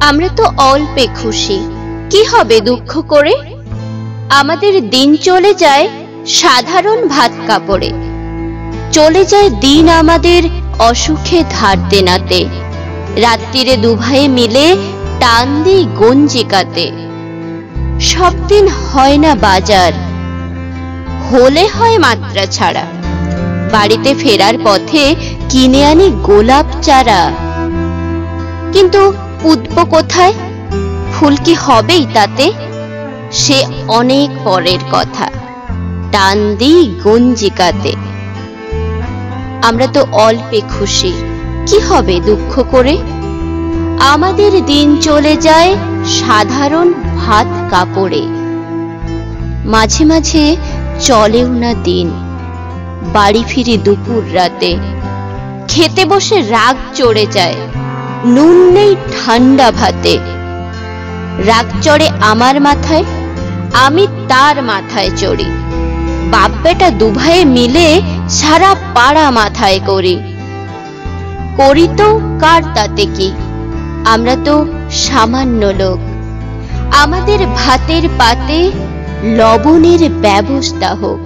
আমরা তো অল্পে খুশি, কি হবে দুঃখ করে? আমাদের দিন চলে যায় সাধারণ ভাত কাপড়ে, চলে যায় দিন আমাদের অসুখে ধার দেনাতে। রাত্রিরে দুভাই মিলে টান দিই গঞ্জিকাতে। সব দিন হয় না বাজার, হলে হয় মাত্রা ছাড়া। বাড়িতে ফেরার পথে কিনে আনি গোলাপ চারা, কিন্তু পুতবো কোথায়? ফুল কি হবেই তাতে? সে অনেক পরের কথা, টান দিই গঞ্জিকাতে। আমরা তো অল্পে খুশি, কি হবে দুঃখ করে? আমাদের দিন চলে যায় সাধারণ ভাত কাপড়ে। মাঝে মাঝে চলেও না দিন, বাড়ি ফিরি দুপুর রাতে। খেতে বসে রাগ চড়ে যায়, নুন নেই ঠান্ডা ভাতে। রাগ চড়ে আমার মাথায়, আমি তার মাথায় চড়ি। বাপ বেটা দুভাইয়ে মিলে সারা পাড়া মাথায় করি। করি তো কার তাতে কি, আমরা তো সামান্য লোক। আমাদের ভাতের পাতে লবণের ব্যবস্থা হোক।